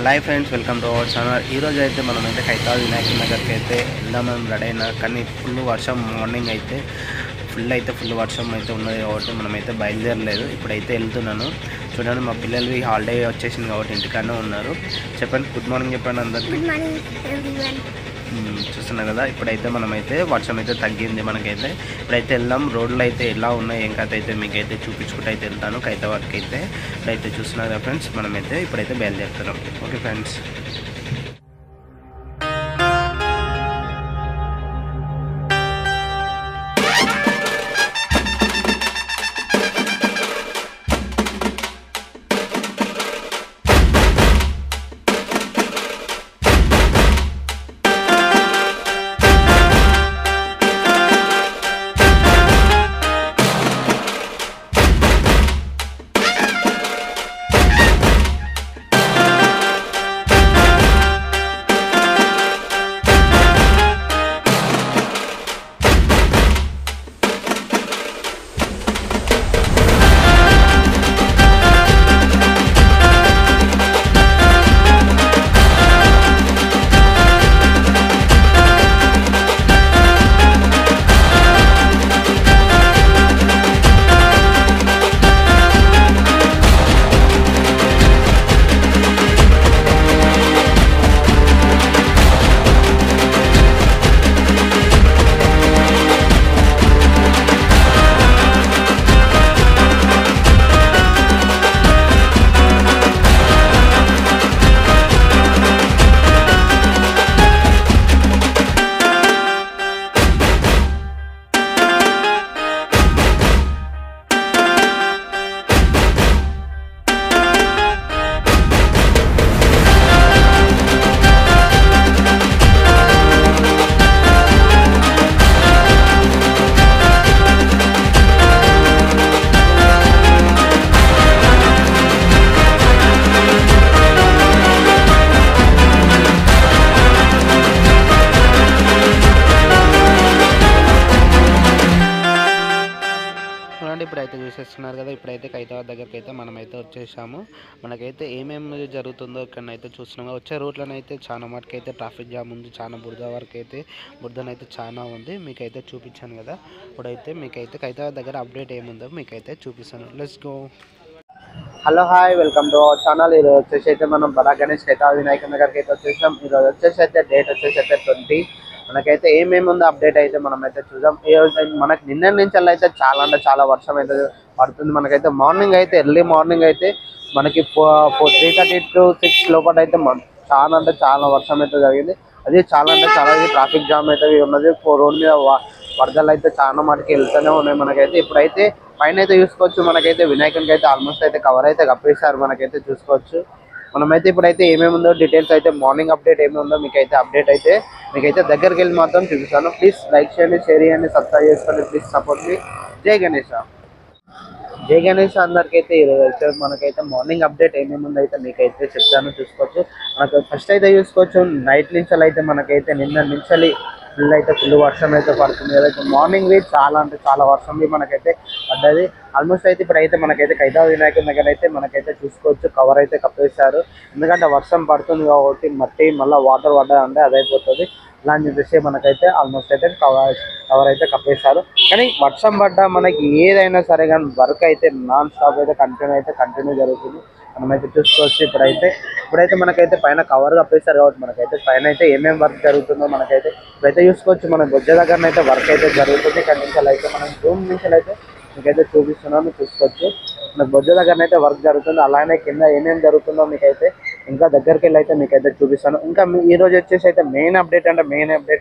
Hi friends, welcome to our channel. ఈరోజు అయితే మనమైతే హైదరాబాద్ వినాయక నగర్కి అయితే వెళ్దామని రెడీ అయినా, కానీ ఫుల్ వర్షం మార్నింగ్ అయితే ఫుల్ వర్షం అయితే ఉన్నది కాబట్టి మనమైతే బయలుదేరలేదు. ఇప్పుడైతే వెళ్తున్నాను. చూడండి, మా పిల్లలు హాలిడే వచ్చేసింది కాబట్టి ఇంటికాడనే ఉన్నారు. చెప్పండి, గుడ్ మార్నింగ్ చెప్పండి అందరికీ. చూస్తున్నారు కదా, ఇప్పుడైతే మనమైతే వర్షం అయితే తగ్గింది మనకైతే. ఇప్పుడైతే వెళ్దాం. రోడ్లు అయితే ఎలా ఉన్నాయి ఏం కథ అయితే మీకైతే చూపించుకుంటూ అయితే వెళ్తాను ఖైరతాబాద్కి అయితే. ఇప్పుడైతే చూస్తున్నారు కదా ఫ్రెండ్స్, మనమైతే ఇప్పుడైతే బయలుదేరుతున్నాం. Okay friends. ఇప్పుడైతే చూసేస్తున్నారు కదా, ఇప్పుడైతే ఖైరతాబాద్ దగ్గరికి అయితే మనమైతే వచ్చేసాము. మనకైతే ఏమేమి జరుగుతుందో ఇక్కడనైతే చూస్తున్నాము. వచ్చే రూట్లోనైతే చాలా మటుకైతే ట్రాఫిక్ జామ్ ఉంది, చాలా బురద వరకు అయితే బురదనైతే చాలా ఉంది. మీకైతే చూపించాను కదా. ఇప్పుడైతే మీకైతే ఖైరతాబాద్ దగ్గర అప్డేట్ ఏముందో మీకైతే చూపిస్తాను. Let's go. Hello hi, welcome to our channel. ఈరోజు వచ్చేసి అయితే మనం బడా గణేష్ ఖైరతాబాద్ వినాయక నగర్కి అయితే వచ్చేసాం. ఈరోజు వచ్చేసి అయితే డేట్ వచ్చేసి అయితే 20. మనకైతే ఏమేమి ఉందో అప్డేట్ అయితే మనమైతే చూద్దాం. ఈరోజు మనకి నిన్న నుంచి అయితే చాలా అంటే చాలా వర్షం అయితే పడుతుంది. మనకైతే మార్నింగ్ అయితే ఎర్లీ మార్నింగ్ అయితే మనకి 3:30 to 6 లోపల అయితే చాలా అంటే చాలా వర్షం అయితే జరిగింది. అది చాలా అంటే చాలా ట్రాఫిక్ జామ్ అయితే ఉన్నది. రోడ్ మీద వరదలు అయితే చాలా మటుకు వెళ్తూనే ఉన్నాయి. మనకైతే ఇప్పుడైతే పైన అయితే చూసుకోవచ్చు. మనకైతే వినాయకునికి అయితే ఆల్మోస్ట్ అయితే కవర్ అయితే కప్పేశారు. మనకైతే చూసుకోవచ్చు. మనమైతే ఇప్పుడైతే ఏమేమి ఉందో డీటెయిల్స్ అయితే మార్నింగ్ అప్డేట్ ఏమి ఉందో మీకైతే అప్డేట్ అయితే మీకైతే దగ్గరికి వెళ్ళి మాత్రం చూపిస్తాను. ప్లీజ్ లైక్ చేయండి, షేర్ చేయండి, సబ్స్క్రైబ్ చేసుకోండి. ప్లీజ్ సపోర్ట్ మీ. జై గణేష్. జై గణేష్ అందరికైతే ఈరోజు మనకైతే మార్నింగ్ అప్డేట్ ఏమేమి ఉందో అయితే మీకైతే చెప్తాను. చూసుకోవచ్చు. మనకు ఫస్ట్ అయితే చూసుకోవచ్చు, నైట్ నుంచి అయితే మనకైతే నిన్న నుంచి ఫుల్ వర్షం అయితే పడుతుంది కదా. మార్నింగ్ చాలా అంటే చాలా వర్షం మనకైతే పడ్డది. ఆల్మోస్ట్ అయితే ఇప్పుడైతే మనకైతే ఖైరతాబాద్ వినాయకుడి దగ్గర అయితే మనకైతే చూసుకోవచ్చు కవర్ అయితే కప్పేశారు. ఎందుకంటే వర్షం పడుతుంది కాబట్టి మట్టి మళ్ళీ వాటర్ పడ్డాదంటే అదైపోతుంది. ఇలా అని చెప్పేసి మనకైతే ఆల్మోస్ట్ అయితే కవర్ అయితే కప్పేశారు. కానీ వర్షం పడ్డా మనకి ఏదైనా సరే కానీ వర్క్ అయితే నాన్ స్టాప్ అయితే కంటిన్యూ జరుగుతుంది. మనమైతే చూసుకోవచ్చు. ఇప్పుడైతే మనకైతే పైన కవర్ కప్పేస్తారు కాబట్టి మనకైతే పైన అయితే ఏమేమి వర్క్ జరుగుతుందో మనకైతే ఇప్పుడైతే చూసుకోవచ్చు. మన బొజ్జ దగ్గర అయితే వర్క్ అయితే జరుగుతుంది. కండిషన్ అయితే మనం జూమ్ నుంచి అయితే మీకైతే చూపిస్తున్నాను. చూసుకోవచ్చు. మనకు బొజ్జ దగ్గర అయితే వర్క్ జరుగుతుంది. అలానే కింద ఏమేమి జరుగుతుందో మీకైతే ఇంకా దగ్గరికి వెళ్ళి అయితే మీకైతే చూపిస్తాను. ఇంకా ఈ రోజు వచ్చేసి అయితే మెయిన్ అప్డేట్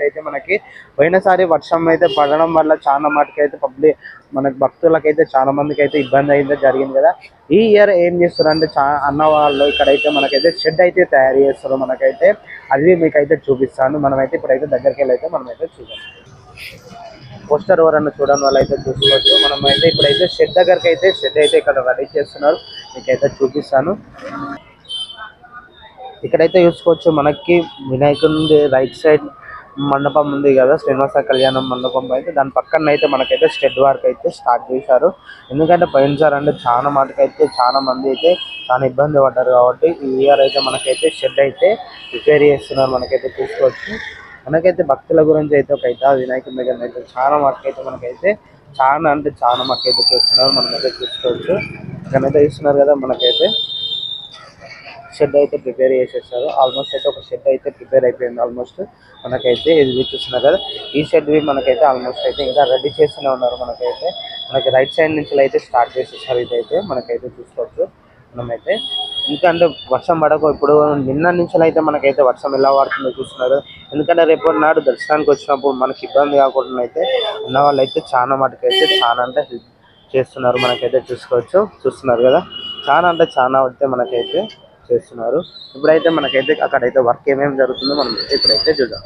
అయితే మనకి పోయినసారి వర్షం అయితే పడడం వల్ల చాలా మటుకు అయితే మనకి భక్తులకైతే చాలా మందికి అయితే ఇబ్బంది అయితే జరిగింది కదా. ఈ ఇయర్ ఏం చేస్తారంటే అన్న వాళ్ళు ఇక్కడైతే మనకైతే షెడ్ అయితే తయారు చేస్తారు. మనకైతే అది మీకైతే చూపిస్తాను. మనమైతే ఇప్పుడైతే దగ్గరికి వెళ్ళి అయితే మనమైతే చూద్దాం. పోస్టర్ ఎవరన్నా చూడని వాళ్ళు అయితే చూసుకోవచ్చు. మనమైతే ఇప్పుడైతే షెడ్ దగ్గరికి అయితే ఇక్కడ రెడీ చేస్తున్నారు. మీకైతే చూపిస్తాను. ఇక్కడైతే చూసుకోవచ్చు. మనకి వినాయకుడి రైట్ సైడ్ మండపం ఉంది కదా, శ్రీనివాస కళ్యాణం మండపం అయితే దాని పక్కన అయితే మనకైతే స్టెడ్ వర్క్ అయితే స్టార్ట్ చేశారు. ఎందుకంటే పోయినసారి అంటే చాలా మటుకైతే చాలా మంది అయితే చాలా ఇబ్బంది పడ్డారు కాబట్టి ఈ ఇయర్ అయితే మనకైతే షెడ్ అయితే రిపేర్ చేస్తున్నారు. మనకైతే చూసుకోవచ్చు. మనకైతే భక్తుల గురించి అయితే ఒక అయితే వినాయకుడి దగ్గర అయితే చాలా మటుకైతే మనకైతే చాలా అంటే చాలా మటుకైతే చేస్తున్నారు. మనమైతే చూసుకోవచ్చు. ఇక్కడైతే చూస్తున్నారు కదా, మనకైతే షెడ్ అయితే ప్రిపేర్ చేసేస్తారు. ఆల్మోస్ట్ అయితే ఒక షెడ్ అయితే ప్రిపేర్ అయిపోయింది. ఆల్మోస్ట్ మనకైతే ఇది చూస్తున్నారు కదా, ఈ షెడ్ మనకైతే ఆల్మోస్ట్ అయితే ఇంకా రెడీ చేస్తూనే ఉన్నారు. మనకి రైట్ సైడ్ నుంచి అయితే స్టార్ట్ చేసేసారు. ఇదైతే మనకైతే చూసుకోవచ్చు. మనమైతే ఇంకా అంటే వర్షం పడకు ఇప్పుడు నిన్న నుంచి అయితే మనకైతే వర్షం ఎలా పడుతుందో చూస్తున్నారు. ఎందుకంటే రేపు నాడు దర్శనానికి వచ్చినప్పుడు మనకి ఇబ్బంది కాకుండా అయితే ఉన్న వాళ్ళు అయితే చాలా మటుకైతే చాలా అంటే హెల్ప్ చేస్తున్నారు. మనకైతే చూస్తున్నారు కదా, చాలా అంటే చాలా అయితే మనకైతే చేస్తున్నారు. ఇప్పుడైతే మనకైతే అక్కడైతే వర్క్ ఏమేమి జరుగుతుందో మనం ఇప్పుడైతే చూద్దాం.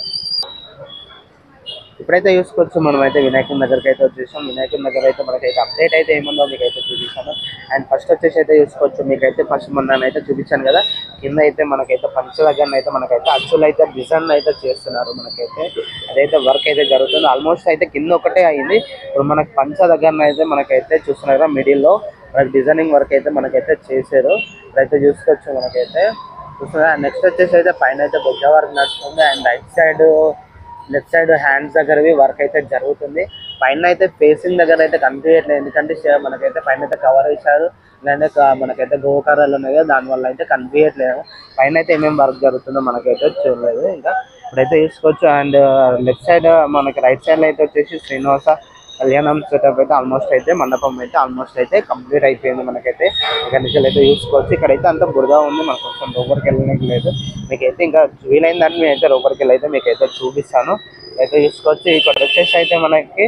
ఇప్పుడైతే చూసుకోవచ్చు. మనమైతే వినాయకుని దగ్గరికి అయితే వచ్చేసాం. వినాయకుని దగ్గర అయితే మనకైతే అప్డేట్ అయితే ఏముందో మీకైతే చూపిస్తాను. అండ్ ఫస్ట్ వచ్చేసి అయితే చూసుకోవచ్చు. మీకైతే ఫస్ట్ మొన్నైతే చూపించాను కదా, కింద అయితే మనకైతే పంచ దగ్గర అయితే మనకైతే అచ్చులు అయితే డిజైన్ అయితే చేస్తున్నారు. మనకైతే అదైతే వర్క్ అయితే జరుగుతుంది. ఆల్మోస్ట్ అయితే కింద ఒకటే అయింది. ఇప్పుడు మనకి పంచ దగ్గర అయితే మనకైతే చూస్తున్నారు కదా, మిడిల్లో మనకి డిజైనింగ్ వర్క్ అయితే మనకైతే చేశారు. ఇప్పుడైతే చూసుకోవచ్చు. మనకైతే చూస్తున్నారు. నెక్స్ట్ వచ్చేసి అయితే పైన అయితే బొజ్జ వర్క్ నడుస్తుంది. అండ్ లెఫ్ట్ సైడ్ హ్యాండ్స్ దగ్గరవి వర్క్ అయితే జరుగుతుంది. పైన అయితే ఫేసింగ్ దగ్గర అయితే కనిపించట్లేదు. ఎందుకంటే మనకైతే పైన అయితే కవర్ వేశారు. లేదంటే మనకైతే గోకారాలు ఉన్నాయి కదా, దానివల్ల అయితే కనిపించట్లేదు. పైన అయితే ఏమేమి వర్క్ జరుగుతుందో మనకైతే చూడలేదు. ఇంకా ఇప్పుడైతే చూసుకోవచ్చు. అండ్ లెఫ్ట్ సైడ్ మనకి రైట్ సైడ్ అయితే వచ్చేసి శ్రీనివాస కళ్యాణం సెటప్ అయితే ఆల్మోస్ట్ అయితే మండపం అయితే ఆల్మోస్ట్ అయితే కంప్లీట్ అయిపోయింది. మనకైతే ఇక్కడ నుంచి అయితే చూసుకోవచ్చు. ఇక్కడైతే అంత బురద ఉంది. మనకు కొంచెం లోపలికి వెళ్ళడానికి లేదు. మీకైతే ఇంకా వీలైందని నేనైతే లోపలికి వెళ్ళి అయితే మీకైతే చూపిస్తాను. అయితే చూసుకోవచ్చు. ఇక్కడ వచ్చేసి అయితే మనకి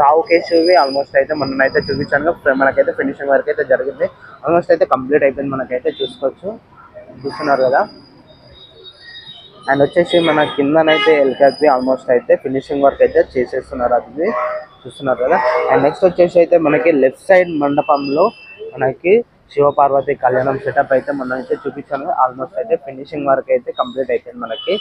రావు కేసువి ఆల్మోస్ట్ అయితే మొన్నైతే చూపించాను. మనకైతే ఫినిషింగ్ వర్క్ అయితే జరిగింది. ఆల్మోస్ట్ అయితే కంప్లీట్ అయిపోయింది. మనకైతే చూస్తున్నారు కదా. అండ్ వచ్చేసి మన కిందనైతే ఎల్కేపి ఆల్మోస్ట్ అయితే ఫినిషింగ్ వర్క్ అయితే చేసేస్తున్నారు. అది చూస్తున్నారు కదా. అండ్ నెక్స్ట్ వచ్చేసి అయితే మనకి లెఫ్ట్ సైడ్ మండపంలో మనకి శివపార్వతి కళ్యాణం సెటప్ అయితే మనం అయితే చూపించాను. ఆల్మోస్ట్ అయితే ఫినిషింగ్ వర్క్ అయితే కంప్లీట్ అయిపోయింది. మనకి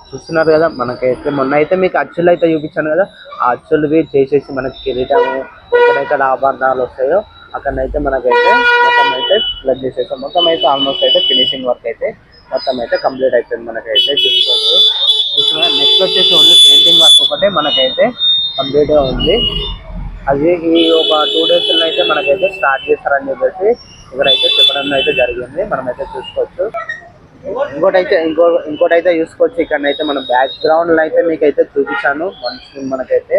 చూస్తున్నారు కదా. మనకైతే మొన్న అయితే మీకు అచ్చులు అయితే చూపించాను కదా, ఆ అచ్చులువి చేసేసి మనకి కిరీటము ఎక్కడెక్కడ ఆభరణాలు వస్తాయో అక్కడైతే మనకైతే మొత్తం అయితే ప్లగ్ చేసేస్తాం. మొత్తం అయితే ఆల్మోస్ట్ అయితే ఫినిషింగ్ వర్క్ అయితే మొత్తం అయితే కంప్లీట్ అయిపోయింది. మనకైతే చూసుకోవచ్చు. నెక్స్ట్ వచ్చేసి ఓన్లీ పెయింటింగ్ వర్క్ ఒకటే మనకైతే కంప్లీట్గా ఉంది. అది ఈ ఒక 2 days అయితే మనకైతే స్టార్ట్ చేస్తారని చెప్పేసి ఇక్కడైతే చెప్పడం అయితే జరిగింది. మనమైతే చూసుకోవచ్చు. ఇంకోటైతే చూసుకోవచ్చు. ఇక్కడైతే మన బ్యాక్గ్రౌండ్ అయితే మీకైతే చూపించాను మనకైతే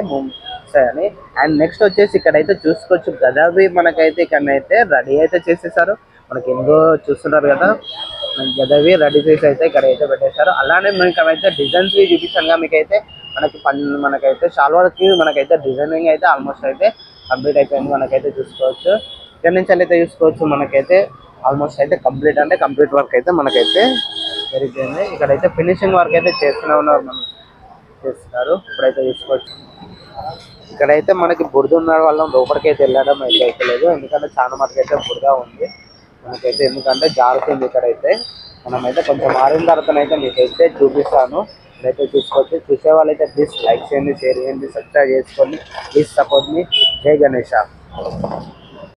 అని. అండ్ నెక్స్ట్ వచ్చేసి ఇక్కడైతే చూసుకోవచ్చు. గదవి మనకైతే ఇక్కడైతే రెడీ అయితే చేసేసారు. మనకి ఎన్నో చూస్తున్నారు కదా, గదవి రెడీ చేసి అయితే ఇక్కడైతే పెట్టేశారు. అలానే మనకైతే డిజైన్స్ చూపించాను మీకైతే మనకైతే షాల్వార్కి మనకైతే డిజైనింగ్ అయితే ఆల్మోస్ట్ అయితే కంప్లీట్ అయిపోయింది. మనకైతే చూసుకోవచ్చు. ఇక్కడ నుంచి అయితే చూసుకోవచ్చు. మనకైతే ఆల్మోస్ట్ అయితే కంప్లీట్ వర్క్ అయితే మనకైతే జరిగిపోయింది. ఇక్కడైతే ఫినిషింగ్ వర్క్ అయితే చేస్తున్నారు. ఇప్పుడైతే చూసుకోవచ్చు. ఇక్కడైతే మనకి బురద ఉన్న వాళ్ళం లోపలికి అయితే వెళ్ళడం అయితే లేదు. ఎందుకంటే చాలా మటుకు అయితే బురద ఉంది మనకైతే. ఎందుకంటే జారుతుంది ఇక్కడైతే. మనమైతే కొంచెం మారిన తర్వాత అయితే మీకైతే చూపిస్తాను. ఇక్కడైతే చూసుకోవచ్చు. చూసే వాళ్ళైతే ప్లీజ్ లైక్ చేయండి, షేర్ చేయండి, సబ్స్క్రైబ్ చేసుకోండి. ప్లీజ్ సపోర్ట్ మీ. జై గణేష.